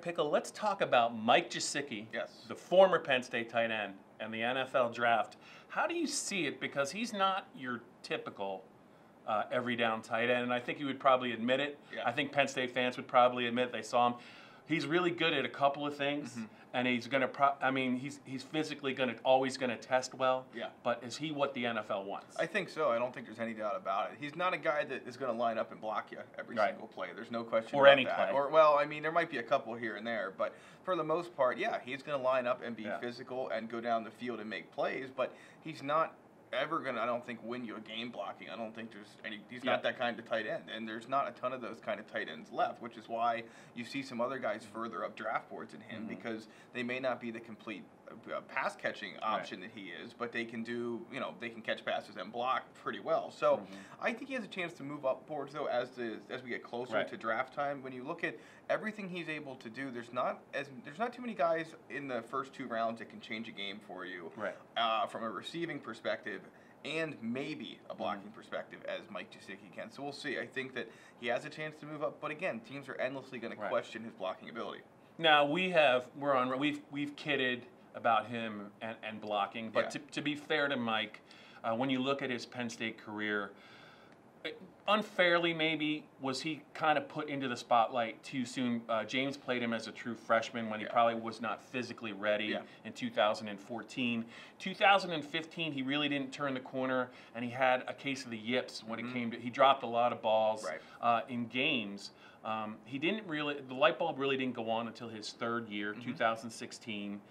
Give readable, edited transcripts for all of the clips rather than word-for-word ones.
Pickel, let's talk about Mike Gesicki, Yes. the former Penn State tight end, and the NFL draft. How do you see it? Because he's not your typical every down tight end, and I think you would probably admit it. Yeah. I think Penn State fans would probably admit they saw him. He's really good at a couple of things, and he's going to. He's physically always going to test well. Yeah. But is he what the NFL wants? I think so. I don't think there's any doubt about it. He's not a guy that is going to line up and block you every single play. There's no question or about any that. play. Or well, I mean, there might be a couple here and there, but for the most part, yeah, he's going to line up and be physical and go down the field and make plays. But he's not ever going to, I don't think, win you a game blocking. I don't think there's any, he's not that kind of tight end. And there's not a ton of those kind of tight ends left, which is why you see some other guys further up draft boards than him because they may not be the complete pass catching option that he is, but they can do, they can catch passes and block pretty well. So I think he has a chance to move up boards though as we get closer to draft time. When you look at everything he's able to do, there's not too many guys in the first 2 rounds that can change a game for you from a receiving perspective and maybe a blocking perspective as Mike Gesicki can. So we'll see. I think that he has a chance to move up, but again, teams are endlessly going to question his blocking ability. Now we've kidded about him and blocking, but to be fair to Mike, when you look at his Penn State career, unfairly maybe, was he kind of put into the spotlight too soon? James played him as a true freshman when he probably was not physically ready in 2014. 2015, he really didn't turn the corner, and he had a case of the yips when it came to, he dropped a lot of balls in games. He didn't really, the light bulb really didn't go on until his 3rd year, 2016.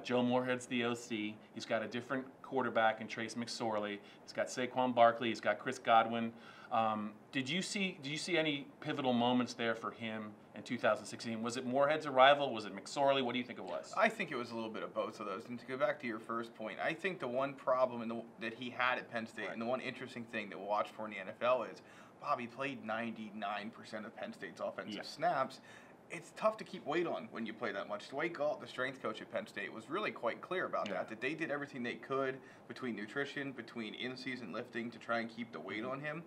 Joe Moorhead's the OC. He's got a different quarterback in Trace McSorley. He's got Saquon Barkley. He's got Chris Godwin. Did you see any pivotal moments there for him in 2016? Was it Moorhead's arrival? Was it McSorley? What do you think it was? I think it was a little bit of both of those. And to go back to your first point, I think the one problem that he had at Penn State and the one interesting thing to watch for in the NFL is Bobby played 99% of Penn State's offensive snaps. It's tough to keep weight on when you play that much. Dwight Galt, the strength coach at Penn State, was really quite clear about that they did everything they could between nutrition, between in-season lifting to try and keep the weight on him.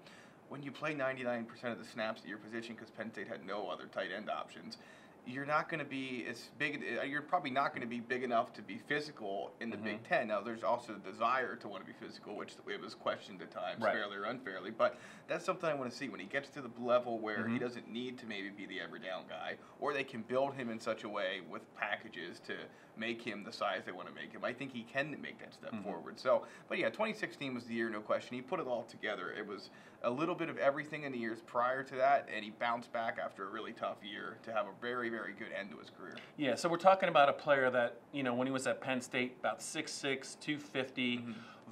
When you play 99% of the snaps at your position because Penn State had no other tight end options, you're not going to be as big. You're probably not going to be big enough to be physical in the Big Ten. Now, there's also the desire to want to be physical, which it was questioned at times, fairly or unfairly. But that's something I want to see when he gets to the level where he doesn't need to maybe be the every down guy, or they can build him in such a way with packages to make him the size they want to make him. I think he can make that step forward. So, but yeah, 2016 was the year, no question. He put it all together. It was a little bit of everything in the years prior to that, and he bounced back after a really tough year to have a very, very good end to his career. Yeah, so we're talking about a player that, when he was at Penn State, about 6'6", 250,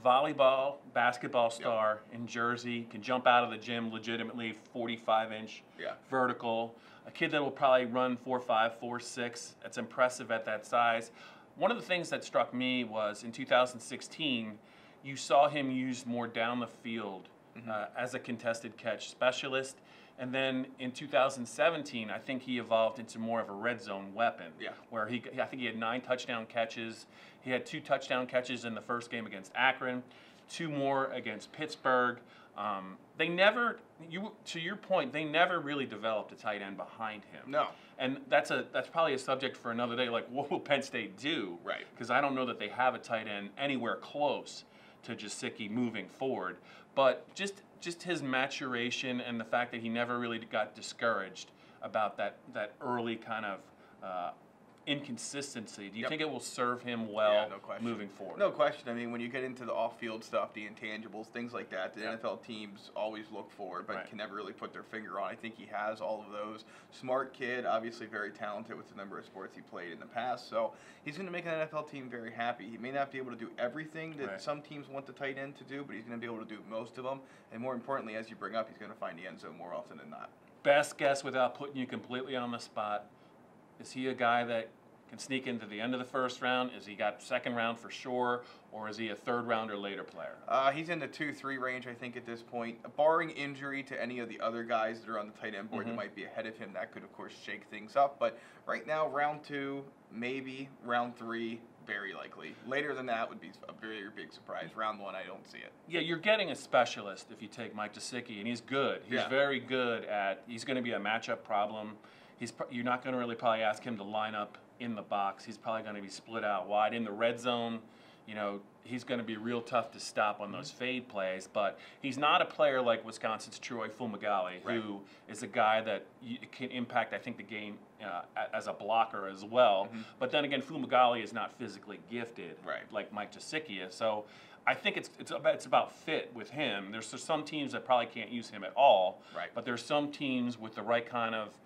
volleyball, basketball star in Jersey, can jump out of the gym legitimately, 45-inch vertical. A kid that will probably run 4.5, 4.6. That's impressive at that size. One of the things that struck me was in 2016, you saw him used more down the field as a contested catch specialist. And then in 2017, I think he evolved into more of a red zone weapon. Where I think he had 9 touchdown catches. He had 2 touchdown catches in the first game against Akron, 2 more against Pittsburgh. They never, to your point, they never really developed a tight end behind him. No. And that's probably a subject for another day. Like, what will Penn State do? Right. Because I don't know that they have a tight end anywhere close to Gesicki moving forward. But just his maturation and the fact that he never really got discouraged about that early kind of inconsistency. Do you think it will serve him well moving forward? No question. I mean, when you get into the off-field stuff, the intangibles, things like that, the NFL teams always look for, but can never really put their finger on. I think he has all of those. Smart kid, obviously very talented with the number of sports he played in the past. So he's going to make an NFL team very happy. He may not be able to do everything that some teams want the tight end to do, but he's going to be able to do most of them. And more importantly, as you bring up, he's going to find the end zone more often than not. Best guess without putting you completely on the spot. Is he a guy that can sneak into the end of the first round? Is he got 2nd round for sure, or is he a 3rd round or later player? He's in the 2-3 range, I think, at this point. Barring injury to any of the other guys that are on the tight end board that might be ahead of him, that could, of course, shake things up. But right now, round 2, maybe. Round 3, very likely. Later than that would be a very big surprise. Round 1, I don't see it. Yeah, you're getting a specialist if you take Mike Gesicki, and he's good. He's very good he's going to be a matchup problem. you're not going to really probably ask him to line up in the box. He's probably going to be split out wide in the red zone. He's going to be real tough to stop on those fade plays, but he's not a player like Wisconsin's Troy Fumagalli, who is a guy that can impact, I think, the game as a blocker as well. But then again, Fumagalli is not physically gifted like Mike Gesicki is. So I think it's about fit with him. There's some teams that probably can't use him at all, but there's some teams with the right kind of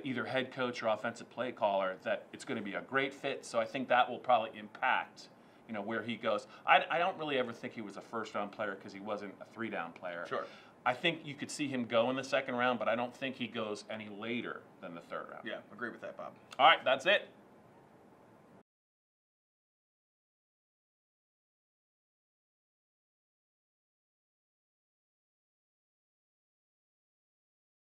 either head coach or offensive play caller that it's going to be a great fit. So I think that will probably impact where he goes. I don't really ever think he was a first-round player because he wasn't a three-down player. Sure. I think you could see him go in the second round, but I don't think he goes any later than the third round. Yeah, agree with that, Bob. All right, that's it.